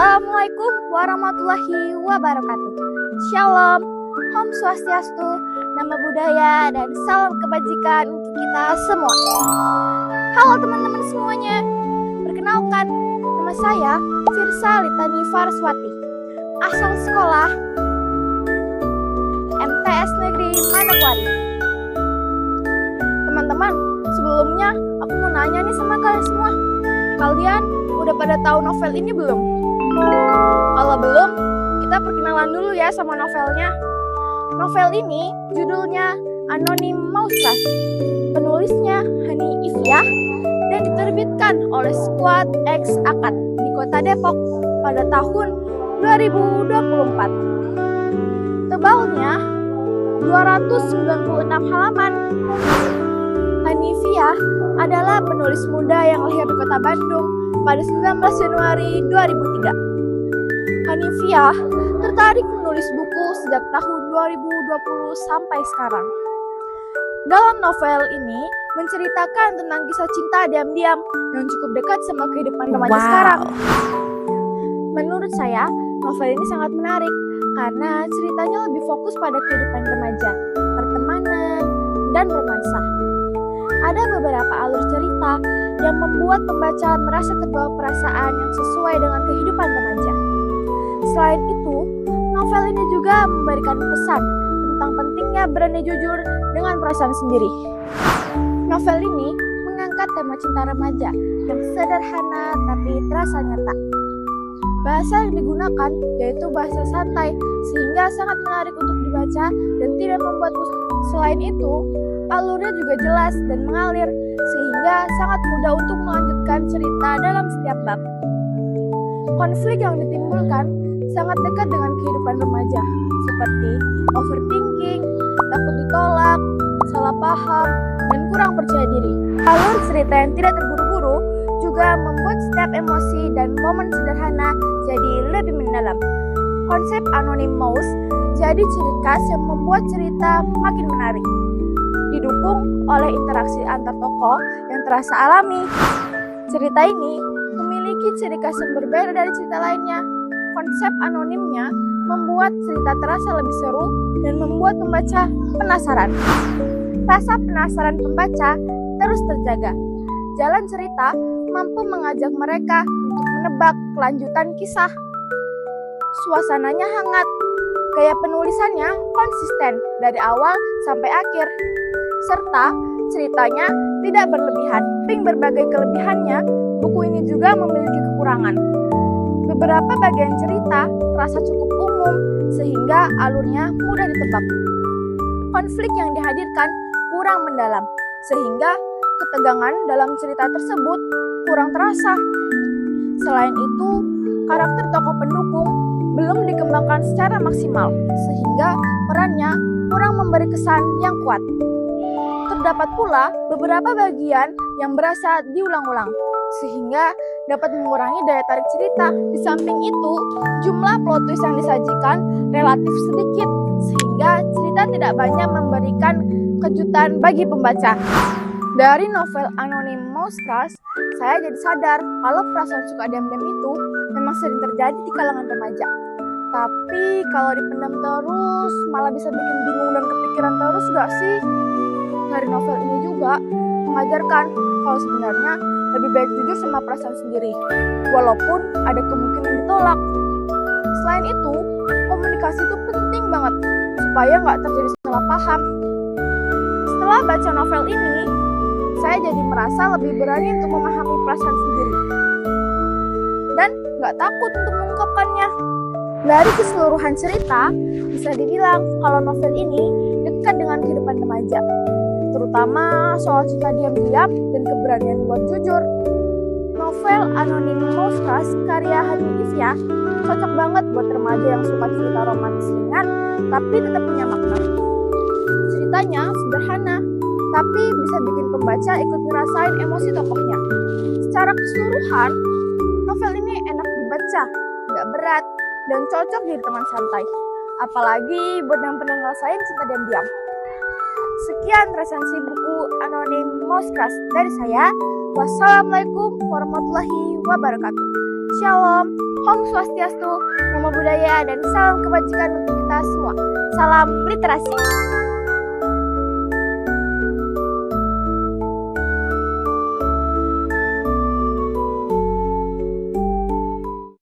Assalamualaikum warahmatullahi wabarakatuh. Shalom, Om Swastiastu, Namo Buddhaya, dan salam kebajikan untuk kita semua. Halo teman-teman semuanya, perkenalkan, nama saya Firsa Litani Faraswati, asal sekolah MTS Negeri Manokwari. Teman-teman, sebelumnya aku mau nanya nih sama kalian semua. Kalian udah pada tahu novel ini belum? Kalau belum, kita perkenalan dulu ya sama novelnya. Novel ini judulnya Anonim Maustras. Penulisnya Hani Ifyah dan diterbitkan oleh Squad X Akad di Kota Depok pada tahun 2024. Tebalnya 296 halaman. Hani Ifyah adalah penulis muda yang lahir di Kota Bandung pada 19 Januari 2003. Hani Ifyah tertarik menulis buku sejak tahun 2020 sampai sekarang. Dalam novel ini menceritakan tentang kisah cinta diam-diam yang cukup dekat sama kehidupan remaja sekarang. Menurut saya, novel ini sangat menarik karena ceritanya lebih fokus pada kehidupan remaja, pertemanan, dan romansa. Ada beberapa alur cerita yang membuat pembaca merasa terbawa perasaan yang sesuai dengan kehidupan remaja. Selain itu, novel ini juga memberikan pesan tentang pentingnya berani jujur dengan perasaan sendiri. Novel ini mengangkat tema cinta remaja yang sederhana tapi terasa nyata. Bahasa yang digunakan yaitu bahasa santai sehingga sangat menarik untuk dibaca dan tidak membuat bosan. Selain itu, alurnya juga jelas dan mengalir sehingga sangat mudah untuk melanjutkan cerita dalam setiap bab. Konflik yang ditimbulkan sangat dekat dengan kehidupan remaja, seperti overthinking, takut ditolak, salah paham, dan kurang percaya diri. Alur cerita yang tidak terburu-buru juga membuat setiap emosi dan momen sederhana jadi lebih mendalam. Konsep Anonim Maus jadi ciri khas yang membuat cerita makin menarik, didukung oleh interaksi antar tokoh yang terasa alami. Cerita ini memiliki ciri khas yang berbeda dari cerita lainnya. Konsep anonimnya membuat cerita terasa lebih seru dan membuat pembaca penasaran. Rasa penasaran pembaca terus terjaga. Jalan cerita mampu mengajak mereka untuk menebak kelanjutan kisah. Suasananya hangat, gaya penulisannya konsisten dari awal sampai akhir, serta ceritanya tidak berlebihan. Samping berbagai kelebihannya, buku ini juga memiliki kekurangan. Beberapa bagian cerita terasa cukup umum sehingga alurnya mudah ditebak. Konflik yang dihadirkan kurang mendalam sehingga ketegangan dalam cerita tersebut kurang terasa. Selain itu, karakter tokoh pendukung belum dikembangkan secara maksimal sehingga perannya kurang memberi kesan yang kuat. Terdapat pula beberapa bagian yang berasa diulang-ulang sehingga dapat mengurangi daya tarik cerita. Di samping itu, jumlah plot twist yang disajikan relatif sedikit sehingga cerita tidak banyak memberikan kejutan bagi pembaca. Dari novel Anonim Maustras, saya jadi sadar kalau perasaan suka diam-diam itu memang sering terjadi di kalangan remaja. Tapi kalau dipendam terus malah bisa bikin bingung dan kepikiran terus gak sih? Dari novel ini juga mengajarkan kalau sebenarnya lebih baik jujur sama perasaan sendiri, walaupun ada kemungkinan ditolak. Selain itu, komunikasi itu penting banget supaya nggak terjadi salah paham. Setelah baca novel ini, saya jadi merasa lebih berani untuk memahami perasaan sendiri dan nggak takut untuk mengungkapkannya. Dari keseluruhan cerita, bisa dibilang kalau novel ini dekat dengan kehidupan remaja, terutama soal cinta diam-diam dan keberanian buat jujur. Novel Anonim Maustras karya Hani Ifyah cocok banget buat remaja yang suka cerita romantis ringan tapi tetap punya makna. Ceritanya sederhana, tapi bisa bikin pembaca ikut ngerasain emosi tokohnya. Secara keseluruhan, novel ini enak dibaca, nggak berat, dan cocok jadi teman santai. Apalagi buat yang pernah ngerasain cinta diam-diam. Sekian resensi buku Anonim Maustras dari saya. Wassalamualaikum warahmatullahi wabarakatuh. Shalom, Om Swastiastu, Namo Buddhaya, dan salam kebajikan untuk kita semua. Salam literasi.